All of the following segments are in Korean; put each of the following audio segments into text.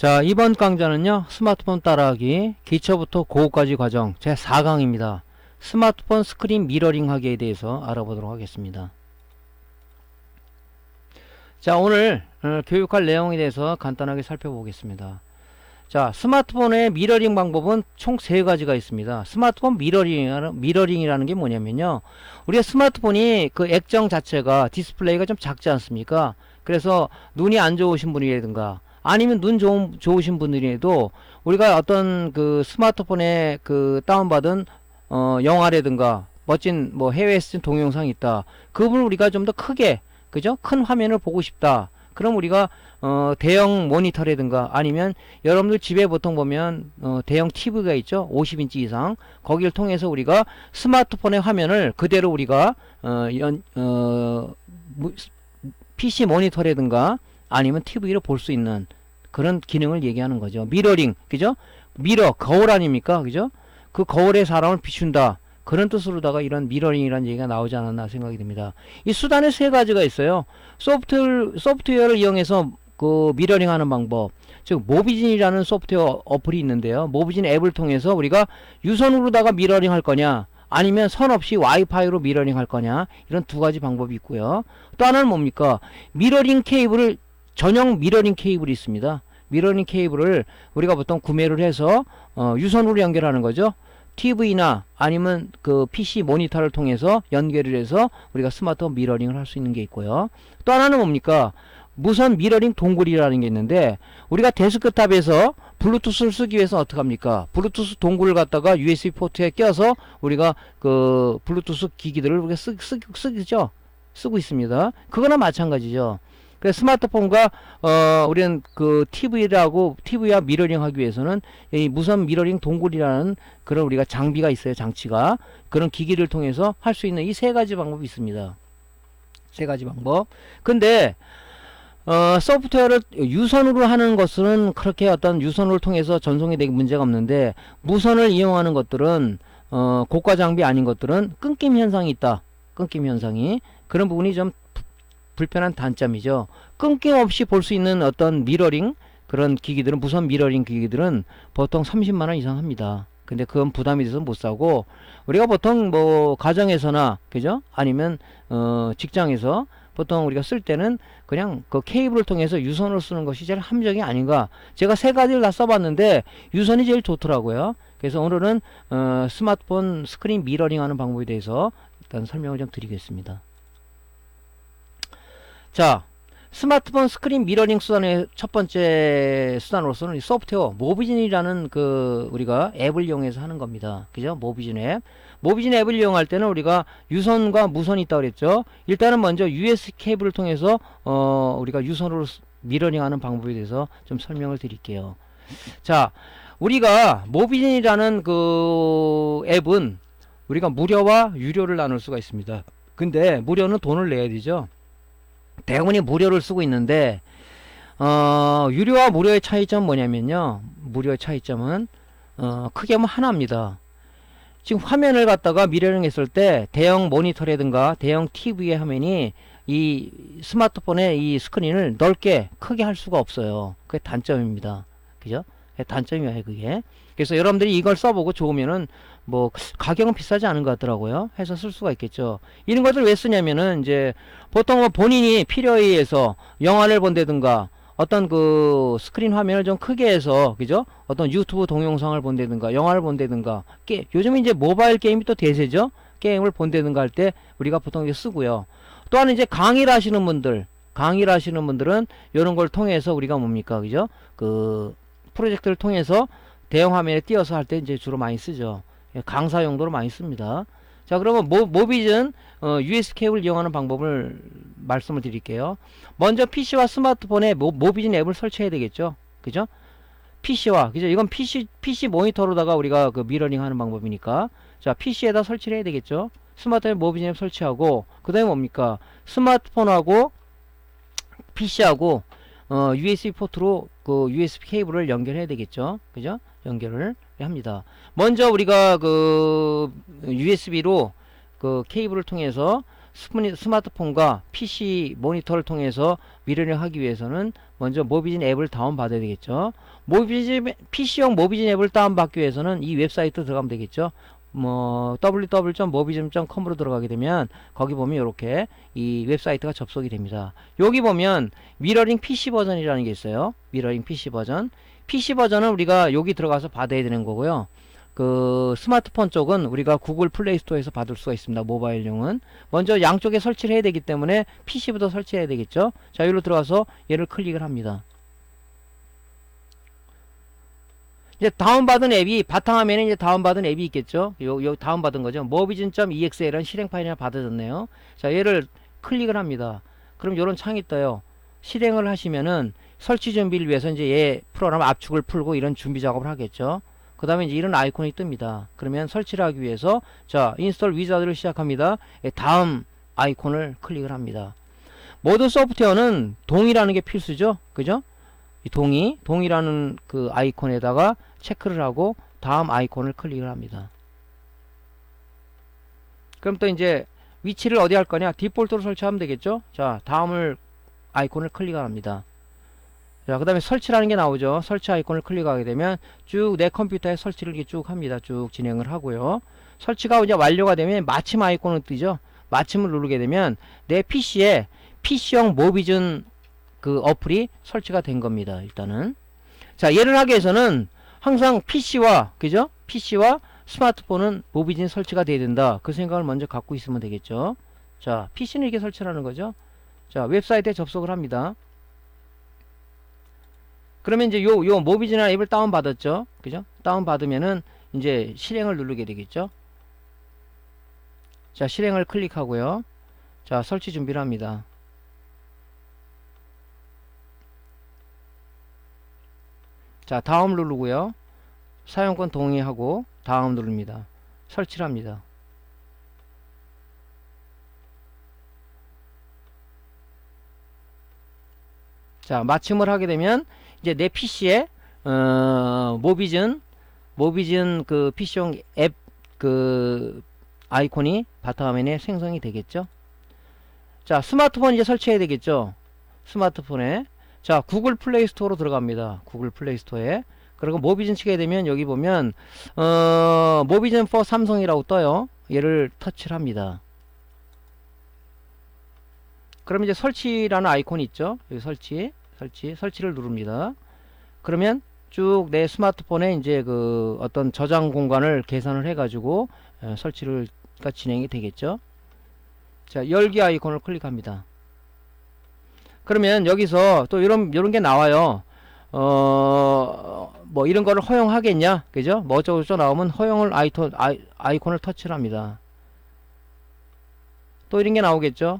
자, 이번 강좌는요, 스마트폰 따라하기 기초부터 고급까지 과정 제 4강입니다. 스마트폰 스크린 미러링 하기에 대해서 알아보도록 하겠습니다. 자, 오늘 교육할 내용에 대해서 간단하게 살펴보겠습니다. 자, 스마트폰의 미러링 방법은 총 3가지가 있습니다. 스마트폰 미러링이라는 게 뭐냐면요, 우리가 스마트폰이 그 액정 자체가 디스플레이가 좀 작지 않습니까? 그래서 눈이 안 좋으신 분이라든가 아니면 눈 좋으신 분들에도 우리가 어떤 그 스마트폰에 그 다운받은 영화라든가 멋진 뭐 해외에서 찍은 동영상이 있다. 그분을 우리가 좀 더 크게, 그죠? 큰 화면을 보고 싶다. 그럼 우리가 대형 모니터라든가 아니면 여러분들 집에 보통 보면 대형 TV가 있죠. 50인치 이상. 거기를 통해서 우리가 스마트폰의 화면을 그대로 우리가 PC 모니터라든가 아니면 TV로 볼 수 있는 그런 기능을 얘기하는 거죠. 미러링, 그죠? 미러, 거울 아닙니까? 그죠? 그 거울에 사람을 비춘다. 그런 뜻으로다가 이런 미러링이라는 얘기가 나오지 않았나 생각이 듭니다. 이 수단에 3가지가 있어요. 소프트웨어를 이용해서 그 미러링 하는 방법. 즉, 모비진이라는 소프트웨어 어플이 있는데요. 모비진 앱을 통해서 우리가 유선으로다가 미러링 할 거냐, 아니면 선 없이 와이파이로 미러링 할 거냐, 이런 2가지 방법이 있고요. 또 하나는 뭡니까? 미러링 케이블을, 전용 미러링 케이블이 있습니다. 미러링 케이블을 우리가 보통 구매를 해서 유선으로 연결하는 거죠. TV나 아니면 그 PC 모니터를 통해서 연결을 해서 우리가 스마트폰 미러링을 할 수 있는 게 있고요. 또 하나는 뭡니까? 무선 미러링 동굴이라는 게 있는데, 우리가 데스크탑에서 블루투스를 쓰기 위해서 어떻게 합니까? 블루투스 동굴을 갖다가 USB 포트에 껴서 우리가 그 블루투스 기기들을 우리가 쓰고 있습니다. 그거나 마찬가지죠. 그래서 스마트폰과 우리는 그 TV와 미러링 하기 위해서는 이 무선 미러링 동굴이라는 그런 우리가 장비가 있어요. 장치가. 그런 기기를 통해서 할 수 있는 이 3가지 방법이 있습니다. 3가지 방법. 근데 소프트웨어를 유선으로 하는 것은 그렇게 어떤 유선을 통해서 전송이 되기 문제가 없는데, 무선을 이용하는 것들은 고가 장비 아닌 것들은 끊김 현상이 있다. 끊김 현상이. 그런 부분이 좀 불편한 단점이죠. 끊김없이 볼 수 있는 어떤 미러링, 그런 기기들은, 무선 미러링 기기들은 보통 30만원 이상 합니다. 근데 그건 부담이 돼서 못 사고, 우리가 보통 뭐 가정에서나, 그죠? 아니면 직장에서 보통 우리가 쓸 때는 그냥 그 케이블을 통해서 유선으로 쓰는 것이 제일 함정이 아닌가. 제가 3가지를 다 써봤는데 유선이 제일 좋더라고요. 그래서 오늘은 스마트폰 스크린 미러링 하는 방법에 대해서 일단 설명을 좀 드리겠습니다. 자, 스마트폰 스크린 미러링 수단의 첫 번째 수단으로서는 이 소프트웨어 모비진이라는 그 우리가 앱을 이용해서 하는 겁니다. 그죠? 모비진 앱. 모비진 앱을 이용할 때는 우리가 유선과 무선이 있다고 그랬죠. 일단은 먼저 USB 케이블을 통해서 우리가 유선으로 미러링 하는 방법에 대해서 좀 설명을 드릴게요. 자, 우리가 모비진이라는 그 앱은 우리가 무료와 유료를 나눌 수가 있습니다. 근데 무료는 돈을 내야 되죠. 대부분이 무료를 쓰고 있는데, 유료와 무료의 차이점은 뭐냐면요. 무료의 차이점은 크게 하면 하나입니다. 지금 화면을 갖다가 미러링 했을 때 대형 모니터라든가 대형 TV의 화면이 이 스마트폰의 이 스크린을 넓게 크게 할 수가 없어요. 그게 단점입니다. 그죠? 단점이에요, 그게. 그래서 여러분들이 이걸 써보고 좋으면은 뭐 가격은 비싸지 않은 것 같더라고요. 해서 쓸 수가 있겠죠. 이런 것들 왜 쓰냐면은 이제 보통 뭐 본인이 필요에 의해서 영화를 본다든가 어떤 그 스크린 화면을 좀 크게 해서, 그죠? 어떤 유튜브 동영상을 본다든가 영화를 본다든가, 요즘 이제 모바일 게임이 또 대세죠. 게임을 본다든가 할 때 우리가 보통 이게 쓰고요. 또 하나 이제 강의를 하시는 분들은 이런 걸 통해서 우리가 뭡니까, 그죠? 그 프로젝트를 통해서 대형 화면에 띄어서 할 때 이제 주로 많이 쓰죠. 강사 용도로 많이 씁니다. 자, 그러면 모비전 USB 케이블을 이용하는 방법을 말씀을 드릴게요. 먼저 PC와 스마트폰에 모비전 앱을 설치해야 되겠죠. 그죠? PC와, 그죠? 이건 PC 모니터로다가 우리가 그 미러링 하는 방법이니까. 자, PC에다 설치를 해야 되겠죠. 스마트폰에 모비전 앱 설치하고, 그 다음에 뭡니까? 스마트폰하고 PC하고 USB 포트로 그 USB 케이블을 연결해야 되겠죠. 그죠? 연결을 합니다. 먼저 우리가 그 USB로 그 케이블을 통해서 스마트폰과 PC 모니터를 통해서 미러링 하기 위해서는 먼저 모비진 앱을 다운받아야 되겠죠. PC용 모비진 앱을 다운받기 위해서는 이 웹사이트 들어가면 되겠죠. 뭐 www.mobizen.com으로 들어가게 되면 거기 보면 이렇게 이 웹사이트가 접속이 됩니다. 여기 보면 미러링 PC 버전이라는 게 있어요. 미러링 PC 버전. PC 버전은 우리가 여기 들어가서 받아야 되는 거고요. 그 스마트폰 쪽은 우리가 구글 플레이 스토어에서 받을 수가 있습니다. 모바일용은 먼저 양쪽에 설치를 해야 되기 때문에 PC부터 설치해야 되겠죠. 자, 여기로 들어가서 얘를 클릭을 합니다. 이제 다운받은 앱이 바탕화면에 이제 다운받은 앱이 있겠죠. 요 다운받은 거죠. mobizen.exe라는 실행 파일이 하나 받아졌네요. 자, 얘를 클릭을 합니다. 그럼 요런 창이 떠요. 실행을 하시면은 설치 준비를 위해서 이제 얘 프로그램 압축을 풀고 이런 준비 작업을 하겠죠. 그 다음에 이제 이런 아이콘이 뜹니다. 그러면 설치를 하기 위해서 자, 인스톨 위자드를 시작합니다. 다음 아이콘을 클릭을 합니다. 모든 소프트웨어는 동의라는 게 필수죠. 그죠? 이 동의라는 그 아이콘에다가 체크를 하고 다음 아이콘을 클릭을 합니다. 그럼 또 이제 위치를 어디 할 거냐? 디폴트로 설치하면 되겠죠? 자, 다음을 아이콘을 클릭합니다. 자, 그 다음에 설치라는 게 나오죠. 설치 아이콘을 클릭하게 되면 쭉 내 컴퓨터에 설치를 이렇게 쭉 합니다. 쭉 진행을 하고요. 설치가 이제 완료가 되면 마침 아이콘을 뜨죠. 마침을 누르게 되면 내 PC에 PC용 모비즌 그 어플이 설치가 된 겁니다. 일단은. 자, 얘를 하기 위해서는 항상 PC와, 그죠? PC와 스마트폰은 모비진 설치가 돼야 된다. 그 생각을 먼저 갖고 있으면 되겠죠. 자, PC는 이렇게 설치하는 거죠. 자, 웹사이트에 접속을 합니다. 그러면 이제 요 모비진이라는 앱을 다운받았죠. 그죠? 다운받으면은 이제 실행을 누르게 되겠죠. 자, 실행을 클릭하고요. 자, 설치 준비를 합니다. 자, 다음 누르고요. 사용권 동의하고 다음 누릅니다. 설치를 합니다. 자, 마침을 하게 되면 이제 내 PC에 모비즌 그 PC용 앱 그 아이콘이 바탕화면에 생성이 되겠죠. 자, 스마트폰 이제 설치해야 되겠죠. 스마트폰에 자, 구글 플레이 스토어로 들어갑니다. 구글 플레이 스토어에. 그리고 모비즌 치게 되면 여기 보면 모비즌 for 삼성이라고 떠요. 얘를 터치를 합니다. 그럼 이제 설치라는 아이콘이 있죠. 여기 설치를 누릅니다. 그러면 쭉 내 스마트폰에 이제 그 어떤 저장 공간을 계산을 해가지고 설치가 진행이 되겠죠. 자, 열기 아이콘을 클릭합니다. 그러면 여기서 또 이런 게 나와요. 뭐 이런 거를 허용하겠냐, 그죠? 뭐 어쩌고저쩌고 나오면 허용을 아이콘을 터치를 합니다. 또 이런 게 나오겠죠.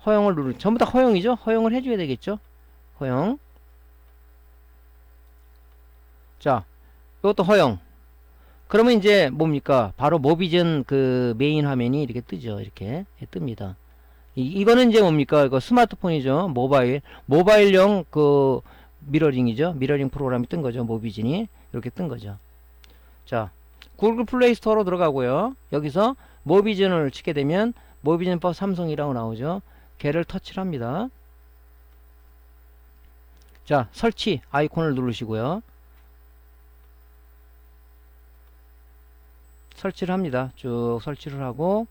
허용을 누르 전부 다 허용이죠. 허용을 해줘야 되겠죠. 허용. 자, 이것도 허용. 그러면 이제 뭡니까? 바로 모비전 그 메인 화면이 이렇게 뜨죠. 이렇게 뜹니다. 이거는 이제 뭡니까? 이거 스마트폰이죠. 모바일용 그 미러링이죠. 미러링 프로그램이 뜬 거죠. 모비진이 이렇게 뜬 거죠. 자, 구글 플레이 스토어로 들어가고요. 여기서 모비전을 치게 되면 모비전 for 삼성이라고 나오죠. 걔를 터치를 합니다. 자, 설치 아이콘을 누르시고요. 설치를 합니다. 쭉 설치를 하고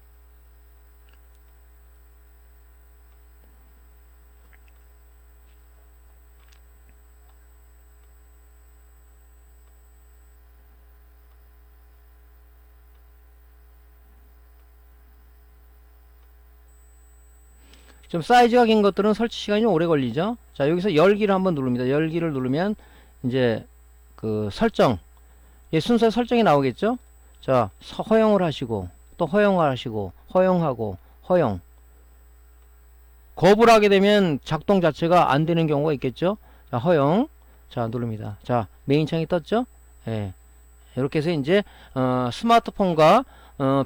좀 사이즈가 긴 것들은 설치 시간이 좀 오래 걸리죠. 자, 여기서 열기를 한번 누릅니다. 열기를 누르면 이제 그 설정, 순서 설정이 나오겠죠. 자, 허용을 하시고 또 허용을 하시고 허용하고 허용. 거부를 하게 되면 작동 자체가 안 되는 경우가 있겠죠. 자, 허용. 자, 누릅니다. 자, 메인 창이 떴죠. 예. 이렇게 해서 이제 스마트폰과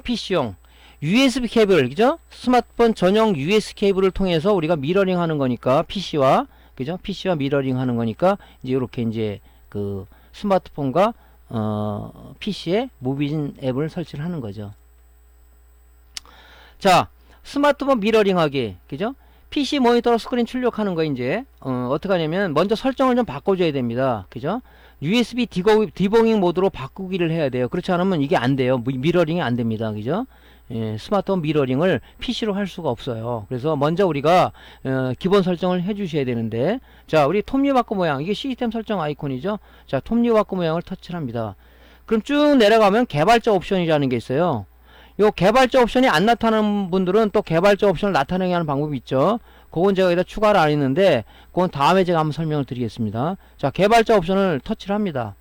PC용 USB 케이블, 그죠? 스마트폰 전용 USB 케이블을 통해서 우리가 미러링 하는 거니까, PC와, 그죠? PC와 미러링 하는 거니까, 이제 이렇게 이제 그 스마트폰과, PC에 모비진 앱을 설치를 하는 거죠. 자, 스마트폰 미러링 하기, 그죠? PC 모니터로 스크린 출력하는 거 이제 어떻게 하냐면 먼저 설정을 좀 바꿔줘야 됩니다. 그죠? USB 디버깅 모드로 바꾸기를 해야 돼요. 그렇지 않으면 이게 안 돼요. 미러링이 안 됩니다. 그죠? 예, 스마트폰 미러링을 PC로 할 수가 없어요. 그래서 먼저 우리가 기본 설정을 해 주셔야 되는데, 자, 우리 톱니바퀴 모양, 이게 시스템 설정 아이콘이죠. 자, 톱니바퀴 모양을 터치를 합니다. 그럼 쭉 내려가면 개발자 옵션이라는 게 있어요. 요 개발자 옵션이 안 나타나는 분들은 또 개발자 옵션을 나타내게 하는 방법이 있죠. 그건 제가 여기다 추가를 안 했는데 그건 다음에 제가 한번 설명을 드리겠습니다. 자, 개발자 옵션을 터치를 합니다.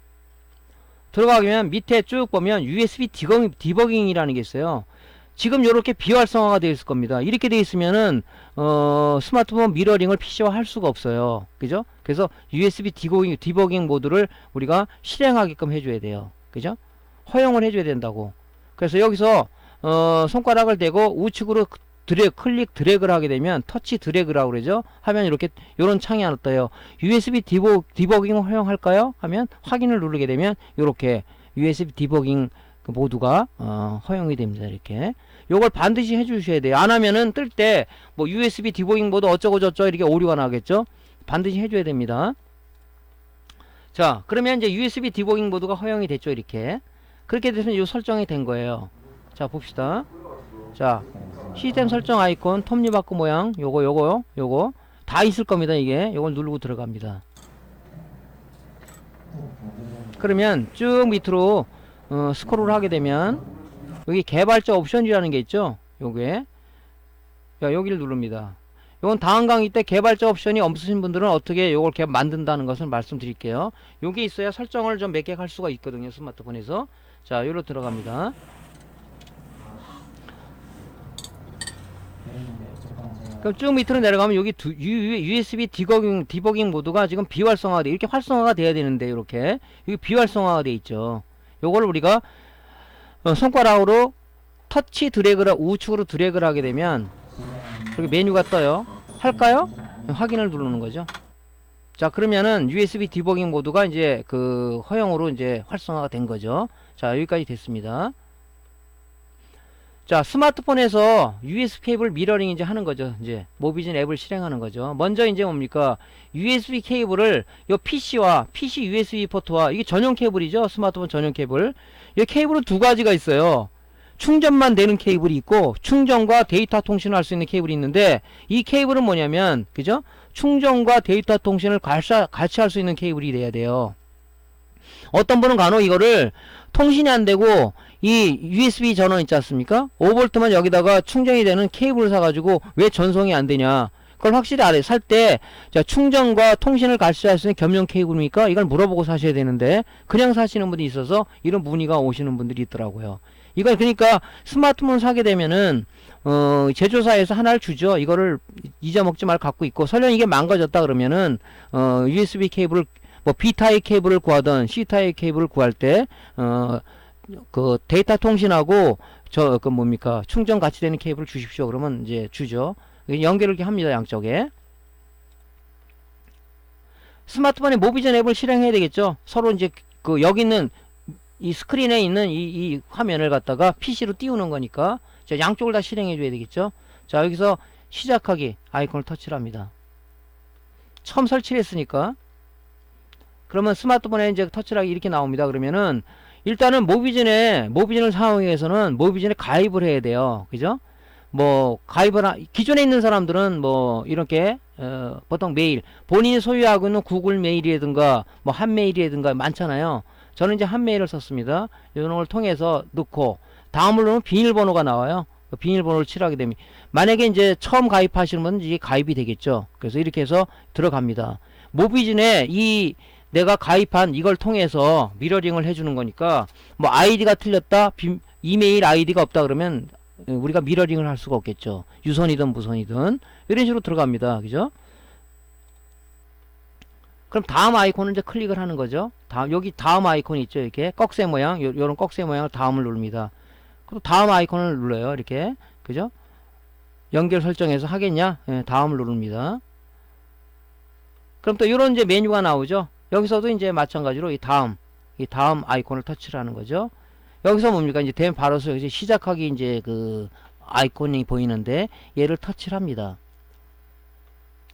들어가면 밑에 쭉 보면 USB 디버깅이라는 게 있어요. 지금 이렇게 비활성화가 되어 있을 겁니다. 이렇게 되어 있으면은 스마트폰 미러링을 PC화 할 수가 없어요. 그죠? 그래서 USB 디버깅 모드를 우리가 실행하게끔 해줘야 돼요. 그죠? 허용을 해줘야 된다고. 그래서 여기서 손가락을 대고 우측으로 클릭 드래그를 하게 되면 터치 드래그라고 그러죠. 하면 이렇게 요런 창이 하나 떠요. USB 디버깅 허용할까요? 하면 확인을 누르게 되면 이렇게 USB 디버깅 모두가 허용이 됩니다. 이렇게 요걸 반드시 해주셔야 돼요. 안 하면은 뜰 때 뭐 USB 디버깅 모드 어쩌고 저쩌고 이렇게 오류가 나겠죠. 반드시 해줘야 됩니다. 자, 그러면 이제 USB 디버깅 모드가 허용이 됐죠. 이렇게 그렇게 돼서 요 설정이 된 거예요. 자, 봅시다. 자, 시스템 설정 아이콘 톱니바퀴 모양 요거 다 있을 겁니다. 이게 요걸 누르고 들어갑니다. 그러면 쭉 밑으로 스크롤을 하게 되면 여기 개발자 옵션이라는 게 있죠. 요게 여기를 누릅니다. 요건 다음 강의 때 개발자 옵션이 없으신 분들은 어떻게 요걸 만든다는 것을 말씀드릴게요. 요게 있어야 설정을 좀 몇 개 할 수가 있거든요. 스마트폰에서. 자, 요로 들어갑니다. 그럼 쭉 밑으로 내려가면 여기 USB 디버깅 모드가 지금 비활성화가 돼. 이렇게 활성화가 돼야 되는데 이렇게 여기 비활성화가 돼 있죠. 요걸 우리가 손가락으로 터치 드래그를 우측으로 드래그를 하게 되면 여기 메뉴가 떠요. 할까요? 확인을 누르는 거죠. 자, 그러면은 USB 디버깅 모드가 이제 그 허용으로 이제 활성화가 된 거죠. 자, 여기까지 됐습니다. 자, 스마트폰에서 USB 케이블 미러링 이제 하는 거죠. 이제 모비진 앱을 실행하는 거죠. 먼저 이제 뭡니까? USB 케이블을 요 PC와 PC USB 포트와 이게 전용 케이블이죠. 스마트폰 전용 케이블. 이 케이블은 두 가지가 있어요. 충전만 되는 케이블이 있고 충전과 데이터 통신을 할 수 있는 케이블이 있는데 이 케이블은 뭐냐면 그죠? 충전과 데이터 통신을 같이 할 수 있는 케이블이 돼야 돼요. 어떤 분은 간혹 이거를 통신이 안 되고 이 USB 전원 있지 않습니까? 5V만 여기다가 충전이 되는 케이블을 사가지고 왜 전송이 안 되냐? 그걸 확실히 알아요. 살 때 충전과 통신을 같이 할 수 있는 겸용 케이블입니까? 이걸 물어보고 사셔야 되는데 그냥 사시는 분이 있어서 이런 문의가 오시는 분들이 있더라고요. 이걸 그러니까 스마트폰 사게 되면은 제조사에서 하나를 주죠. 이거를 잊어먹지 말고 갖고 있고 설령 이게 망가졌다 그러면은 USB 케이블을 뭐 B타입 케이블을 구하던 C타입 케이블을 구할 때 그 데이터 통신하고 그 뭡니까 충전 같이 되는 케이블을 주십시오. 그러면 이제 주죠. 연결을 이렇게 합니다. 양쪽에. 스마트폰에 모비전 앱을 실행해야 되겠죠. 서로 이제 그 여기 있는 이 스크린에 있는 이 화면을 갖다가 PC로 띄우는 거니까 자, 양쪽을 다 실행해 줘야 되겠죠. 자, 여기서 시작하기 아이콘을 터치를 합니다. 처음 설치를 했으니까 그러면 스마트폰에 이제 터치를 하기 이렇게 나옵니다. 그러면은 일단은 모비전을 사용하기 위해서는 모비전에 가입을 해야 돼요. 그죠? 뭐 기존에 있는 사람들은 뭐 이렇게 보통 메일 본인이 소유하고 있는 구글 메일이라든가 뭐 한메일이라든가 많잖아요. 저는 이제 한메일을 썼습니다. 이런 걸 통해서 넣고 다음을 누르면 비밀번호가 나와요. 그 비밀번호를 칠하게 됩니다. 만약에 이제 처음 가입하시는 분은 이게 가입이 되겠죠. 그래서 이렇게 해서 들어갑니다. 모비전에 내가 가입한 이걸 통해서 미러링을 해주는 거니까 뭐 아이디가 틀렸다 이메일 아이디가 없다 그러면 우리가 미러링을 할 수가 없겠죠. 유선이든 무선이든 이런 식으로 들어갑니다. 그죠? 그럼 다음 아이콘을 이제 클릭을 하는 거죠. 여기 다음 아이콘이 있죠. 이렇게 꺽쇠 모양 요런 꺽쇠 모양을 다음을 누릅니다. 그리고 다음 아이콘을 눌러요. 이렇게 그죠? 연결 설정해서 하겠냐? 예, 다음을 누릅니다. 그럼 또 요런 이제 메뉴가 나오죠. 여기서도 이제 마찬가지로 이 다음 아이콘을 터치를 하는 거죠. 여기서 뭡니까? 이제 바로 이제 시작하기 이제 그 아이콘이 보이는데 얘를 터치를 합니다.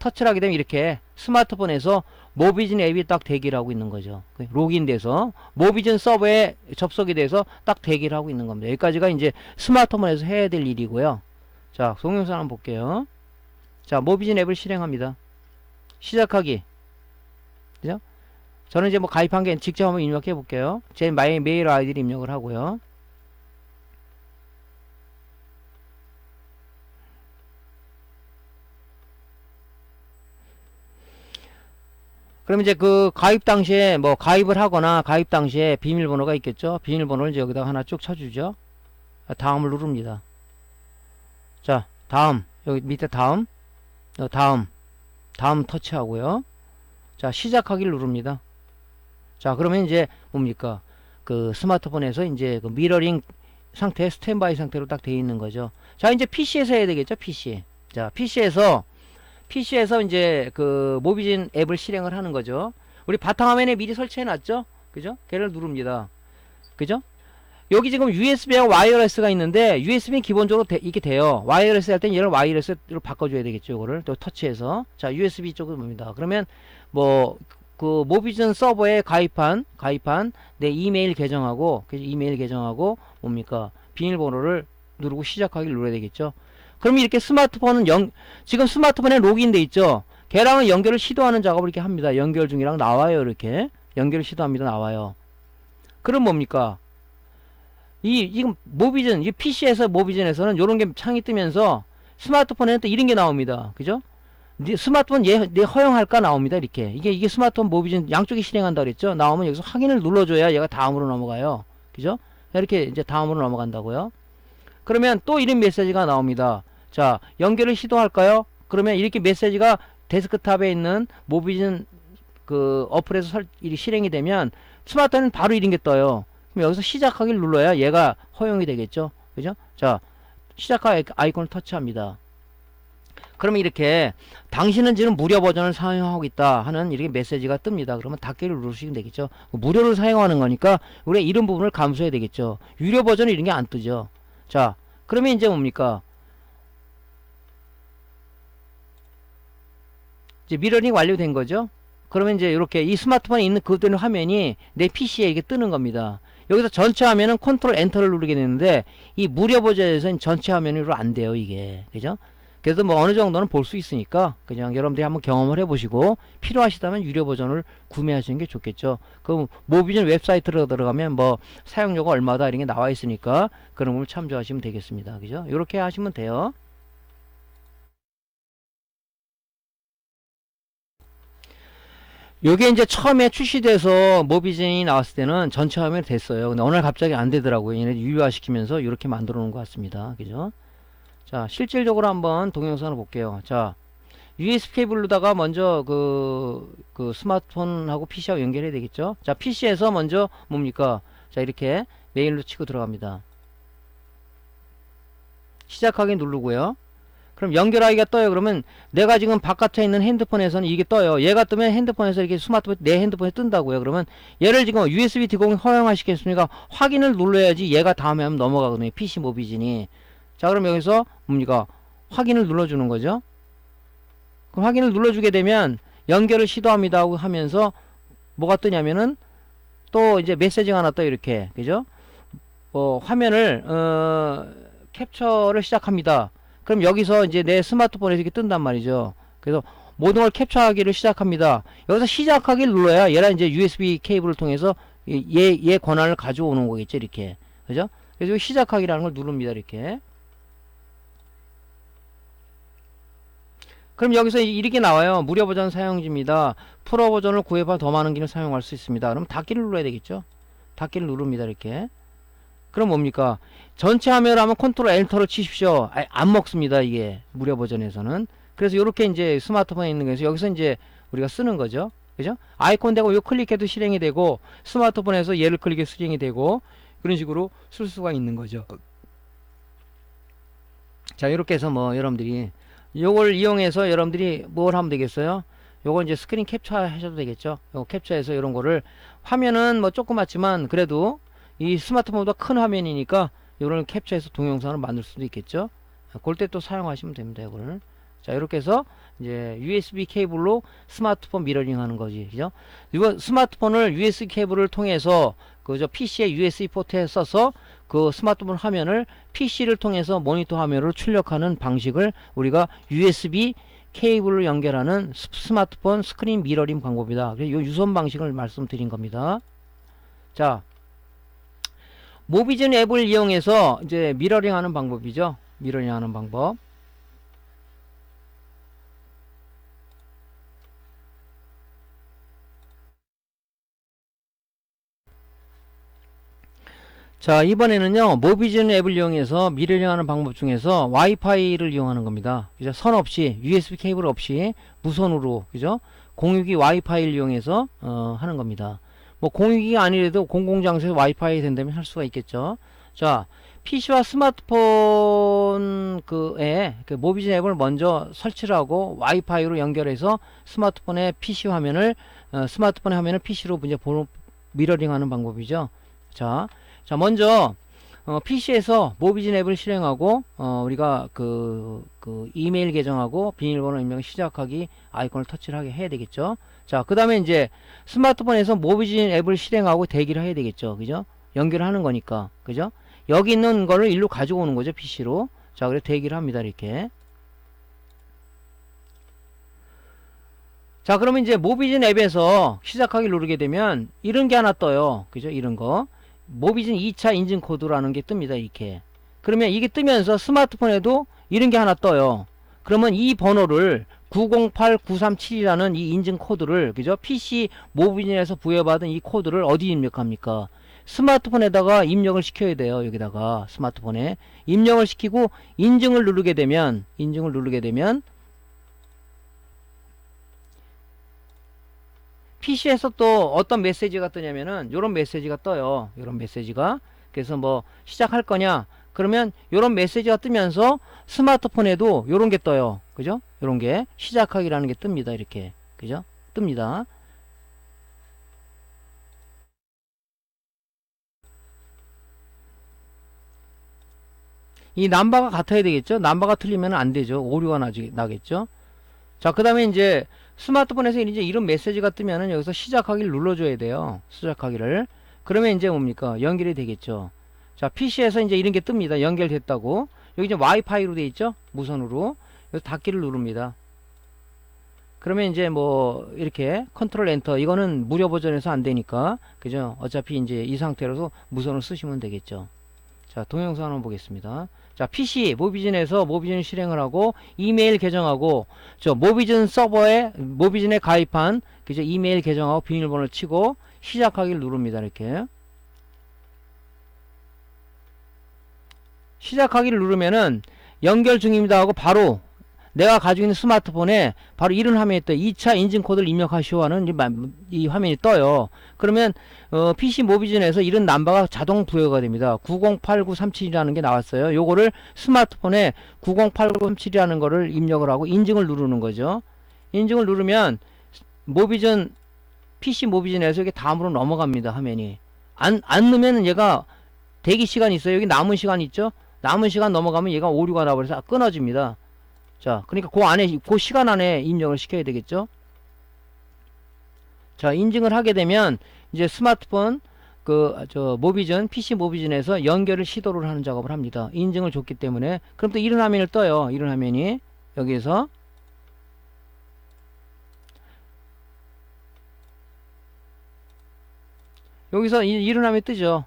터치를 하게 되면 이렇게 스마트폰에서 모비진 앱이 딱 대기를 하고 있는 거죠. 로그인돼서 모비진 서버에 접속이 돼서 딱 대기를 하고 있는 겁니다. 여기까지가 이제 스마트폰에서 해야 될 일이고요. 자, 동영상 한번 볼게요. 자, 모비진 앱을 실행합니다. 시작하기. 그죠? 저는 이제 뭐 가입한 게 직접 한번 입력해 볼게요. 제 메일 아이디를 입력을 하고요. 그럼 이제 그 가입 당시에 뭐 가입을 하거나 가입 당시에 비밀번호가 있겠죠. 비밀번호를 이제 여기다가 하나 쭉 쳐주죠. 다음을 누릅니다. 자, 다음. 여기 밑에 다음. 다음 터치하고요. 자, 시작하기를 누릅니다. 자, 그러면 이제 뭡니까? 그 스마트폰에서 이제 그 미러링 상태, 스탠바이 상태로 딱 되어 있는 거죠. 자, 이제 PC에서 해야 되겠죠. PC. 자, PC에서 이제 그 모비진 앱을 실행을 하는 거죠. 우리 바탕화면에 미리 설치해 놨죠. 그죠? 걔를 누릅니다. 그죠? 여기 지금 USB하고 와이어레스가 있는데 USB는 기본적으로 이게 돼요. 와이어레스 할 때는 얘를 와이어레스로 바꿔줘야 되겠죠. 이거를 또 터치해서. 자, USB 쪽으로 봅니다. 그러면 뭐 그 모비진 서버에 가입한 내 이메일 계정하고 뭡니까? 비밀번호를 누르고 시작하기를 눌러야 되겠죠. 그럼 이렇게 스마트폰은 지금 스마트폰에 로그인돼 있죠. 걔랑은 연결을 시도하는 작업을 이렇게 합니다. 연결 중이랑 나와요. 이렇게 연결을 시도합니다. 나와요. 그럼 뭡니까? 지금 모비전, PC에서 모비전에서는 요런 게 창이 뜨면서 스마트폰에는 또 이런 게 나옵니다. 그죠? 스마트폰 얘 허용할까 나옵니다. 이렇게. 이게 스마트폰 모비전 양쪽이 실행한다 그랬죠? 나오면 여기서 확인을 눌러줘야 얘가 다음으로 넘어가요. 그죠? 이렇게 이제 다음으로 넘어간다고요. 그러면 또 이런 메시지가 나옵니다. 자, 연결을 시도할까요? 그러면 이렇게 메시지가 데스크탑에 있는 모비전 그 어플에서 실행이 되면 스마트폰은 바로 이런 게 떠요. 그럼 여기서 시작하기를 눌러야 얘가 허용이 되겠죠. 그죠? 자, 시작할 아이콘을 터치합니다. 그러면 이렇게 당신은 지금 무료 버전을 사용하고 있다 하는 이렇게 메시지가 뜹니다. 그러면 닫기를 누르시면 되겠죠. 무료를 사용하는 거니까 우리가 이런 부분을 감수해야 되겠죠. 유료 버전은 이런 게 안 뜨죠. 자, 그러면 이제 뭡니까? 이제 미러링 완료된 거죠. 그러면 이제 이렇게 이 스마트폰에 있는 그대로 화면이 내 PC에 이게 뜨는 겁니다. 여기서 전체 화면은 컨트롤 엔터를 누르게 되는데 이 무료 버전에서는 전체 화면으로 안 돼요, 이게. 그죠? 그래서 뭐 어느 정도는 볼 수 있으니까 그냥 여러분들이 한번 경험을 해보시고 필요하시다면 유료 버전을 구매하시는 게 좋겠죠. 그 모비전 웹사이트로 들어가면 뭐 사용료가 얼마다 이런 게 나와 있으니까 그런 걸 참조하시면 되겠습니다. 그죠? 이렇게 하시면 돼요. 요게 이제 처음에 출시돼서 모비전이 나왔을 때는 전체 화면이 됐어요. 근데 어느 날 갑자기 안 되더라고요. 얘네 유료화시키면서 이렇게 만들어 놓은 것 같습니다. 그죠? 자, 실질적으로 한번 동영상을 볼게요. 자, USB 케이블로다가 먼저 그 스마트폰하고 PC하고 연결해야 되겠죠? 자, PC에서 먼저 뭡니까? 자, 이렇게 메일로 치고 들어갑니다. 시작하기 누르고요. 그럼 연결하기가 떠요. 그러면 내가 지금 바깥에 있는 핸드폰에서는 이게 떠요. 얘가 뜨면 핸드폰에서 이렇게 스마트폰 내 핸드폰에 뜬다고요. 그러면 얘를 지금 USB 디공이 허용하시겠습니까? 확인을 눌러야지 얘가 다음에 하면 넘어가거든요. PC 모비진이. 자, 그럼 여기서 뭡니까? 확인을 눌러주는 거죠. 그럼 확인을 눌러주게 되면 연결을 시도합니다 하고 하면서 뭐가 뜨냐면은 또 이제 메시지가 하나 떠요. 이렇게. 그죠? 화면을 캡처를 시작합니다. 그럼 여기서 이제 내 스마트폰에서 이렇게 뜬단 말이죠. 그래서 모든 걸 캡처하기를 시작합니다. 여기서 시작하기를 눌러야 얘랑 이제 USB 케이블을 통해서 얘 권한을 가져오는 거겠죠. 이렇게. 그죠? 그래서 시작하기라는 걸 누릅니다. 이렇게. 그럼 여기서 이렇게 나와요. 무료 버전 사용중입니다. 프로 버전을 구입하면 더 많은 기능을 사용할 수 있습니다. 그럼 닫기를 눌러야 되겠죠. 닫기를 누릅니다. 이렇게. 그럼 뭡니까? 전체 화면을 하면 컨트롤 엔터를 치십시오. 안 먹습니다. 이게 무료 버전에서는. 그래서 이렇게 이제 스마트폰에 있는 거에서 여기서 이제 우리가 쓰는 거죠. 그죠? 아이콘 되고 요 클릭해도 실행이 되고 스마트폰에서 얘를 클릭해 실행이 되고 그런 식으로 쓸 수가 있는 거죠. 자, 이렇게 해서 뭐 여러분들이 요걸 이용해서 여러분들이 뭘 하면 되겠어요? 요거 이제 스크린 캡처 하셔도 되겠죠. 요거 캡처해서 이런 거를 화면은 뭐 조그맣지만 그래도 이 스마트폰보다 큰 화면이니까 요런 캡처해서 동영상을 만들 수도 있겠죠. 그럴 때 또 사용하시면 됩니다. 이거를. 자, 이렇게 해서 이제 USB 케이블로 스마트폰 미러링 하는 거지. 그죠? 이거 스마트폰을 USB 케이블을 통해서 그저 PC의 USB 포트에 써서 그 스마트폰 화면을 PC를 통해서 모니터 화면으로 출력하는 방식을 우리가 USB 케이블로 연결하는 스마트폰 스크린 미러링 방법이다. 그래서 이 유선 방식을 말씀드린 겁니다. 자, 모비즌 앱을 이용해서 이제 미러링 하는 방법이죠. 미러링 하는 방법. 자, 이번에는요, 모비즌 앱을 이용해서 미러링 하는 방법 중에서 와이파이를 이용하는 겁니다. 그죠? 선 없이, USB 케이블 없이 무선으로, 그죠? 공유기 와이파이를 이용해서, 하는 겁니다. 뭐, 공유기가 아니라도 공공장소에서 와이파이 된다면 할 수가 있겠죠. 자, PC와 스마트폰 그 모비즌 앱을 먼저 설치를 하고 와이파이로 연결해서 스마트폰의 PC 화면을, 스마트폰의 화면을 PC로 이제 미러링 하는 방법이죠. 자, 먼저 PC에서 모비진 앱을 실행하고 우리가 그 이메일 계정하고 비밀번호 입력 시작하기 아이콘을 터치를 하게 해야 되겠죠. 자, 그 다음에 이제 스마트폰에서 모비진 앱을 실행하고 대기를 해야 되겠죠. 그죠? 연결하는 거니까. 그죠? 여기 있는 거를 일로 가지고 오는 거죠. PC로. 자, 그래서 대기를 합니다. 이렇게. 자, 그러면 이제 모비진 앱에서 시작하기 누르게 되면 이런 게 하나 떠요. 그죠? 이런 거. 모비진 2차 인증 코드라는 게 뜹니다. 이렇게. 그러면 이게 뜨면서 스마트폰에도 이런 게 하나 떠요. 그러면 이 번호를 908937이라는 이 인증 코드를, 그죠? PC 모비진에서 부여받은 이 코드를 어디 입력합니까? 스마트폰에다가 입력을 시켜야 돼요. 여기다가 스마트폰에 입력을 시키고 인증을 누르게 되면 PC에서 또 어떤 메시지가 뜨냐면은 요런 메시지가 떠요. 요런 메시지가. 그래서 뭐 시작할 거냐? 그러면 요런 메시지가 뜨면서 스마트폰에도 요런 게 떠요. 그죠? 요런 게 시작하기라는 게 뜹니다. 이렇게. 그죠? 뜹니다. 이 넘버가 같아야 되겠죠? 넘버가 틀리면 안 되죠. 오류가 나겠죠? 자, 그 다음에 이제 스마트폰에서 이제 이런 메시지가 뜨면은 여기서 시작하기를 눌러줘야 돼요. 시작하기를. 그러면 이제 뭡니까? 연결이 되겠죠. 자, PC에서 이제 이런 게 뜹니다. 연결됐다고. 여기 이제 와이파이로 돼 있죠? 무선으로. 여기서 닫기를 누릅니다. 그러면 이제 뭐 이렇게 컨트롤 엔터, 이거는 무료 버전에서 안 되니까, 그죠? 어차피 이제 이 상태로서 무선으로 쓰시면 되겠죠. 자, 동영상 한번 보겠습니다. 자, PC 모비진에서 모비진 실행을 하고 이메일 계정하고 저 모비진 서버에 모비진에 가입한 그죠? 이메일 계정하고 비밀번호를 치고 시작하기를 누릅니다. 이렇게 시작하기를 누르면은 연결 중입니다 하고 바로 내가 가지고 있는 스마트폰에 바로 이런 화면이 떠요. 2차 인증 코드를 입력하시오 하는 이 화면이 떠요. 그러면 PC 모비진에서 이런 넘버가 자동 부여가 됩니다. 908937이라는 게 나왔어요. 요거를 스마트폰에 908937이라는 거를 입력을 하고 인증을 누르는 거죠. 인증을 누르면 모비진 PC 모비진에서 이게 다음으로 넘어갑니다. 화면이 안 넣으면 얘가 대기 시간이 있어요. 여기 남은 시간 있죠. 남은 시간 넘어가면 얘가 오류가 나버려서 끊어집니다. 자, 그러니까 그 안에, 그 시간 안에 입력을 시켜야 되겠죠? 자, 인증을 하게 되면, 이제 스마트폰, 모비전, PC 모비전에서 연결을 시도를 하는 작업을 합니다. 인증을 줬기 때문에. 그럼 또 이런 화면을 떠요. 이런 화면이. 여기에서. 여기서 이런 화면이 뜨죠.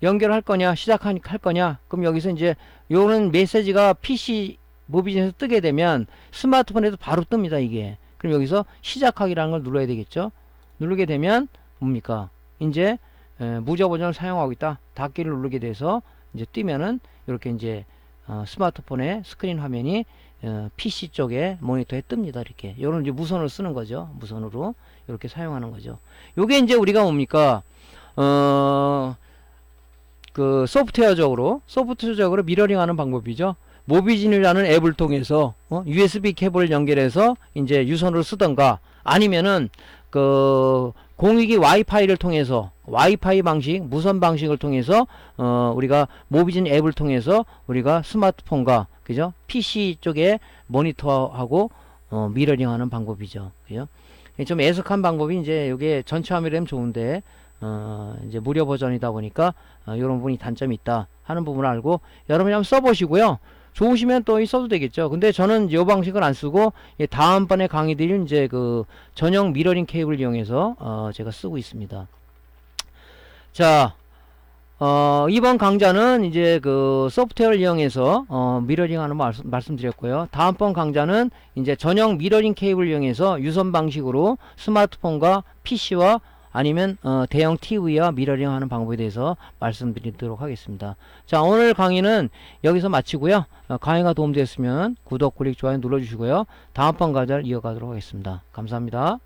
연결할 거냐, 시작할 거냐. 그럼 여기서 이제, 요런 메시지가 PC, 모비진에서 뜨게 되면 스마트폰에도 바로 뜹니다. 이게. 그럼 여기서 시작하기라는 걸 눌러야 되겠죠. 누르게 되면 뭡니까? 이제 무저 버전을 사용하고 있다. 닫기를 누르게 돼서 이제 뜨면은 이렇게 이제 스마트폰의 스크린 화면이 PC 쪽에 모니터에 뜹니다. 이렇게. 요런 이제 무선으로 쓰는 거죠. 무선으로 이렇게 사용하는 거죠. 요게 이제 우리가 뭡니까? 소프트웨어적으로 미러링하는 방법이죠. 모비진이라는 앱을 통해서 USB 케이블을 연결해서 이제 유선으로 쓰던가 아니면은 공유기 와이파이를 통해서 와이파이 방식, 무선 방식을 통해서 우리가 모비진 앱을 통해서 우리가 스마트폰과 그죠? PC 쪽에 모니터하고 미러링 하는 방법이죠. 그죠? 좀 애석한 방법이 이제 이게 전체 화면이라면 좋은데, 이제 무료 버전이다 보니까, 이런 부분이 단점이 있다 하는 부분을 알고, 여러분이 한번 써보시고요. 좋으시면 또 써도 되겠죠. 근데 저는 이 방식을 안 쓰고, 다음번에 강의 드릴 이제 그 전용 미러링 케이블을 이용해서, 제가 쓰고 있습니다. 자, 이번 강좌는 이제 그 소프트웨어를 이용해서 미러링 하는 말씀드렸고요. 다음번 강좌는 이제 전용 미러링 케이블을 이용해서 유선 방식으로 스마트폰과 PC와 아니면 대형 TV와 미러링 하는 방법에 대해서 말씀드리도록 하겠습니다. 자, 오늘 강의는 여기서 마치고요. 강의가 도움되었으면 구독, 클릭, 좋아요 눌러주시고요. 다음번 강좌를 이어가도록 하겠습니다. 감사합니다.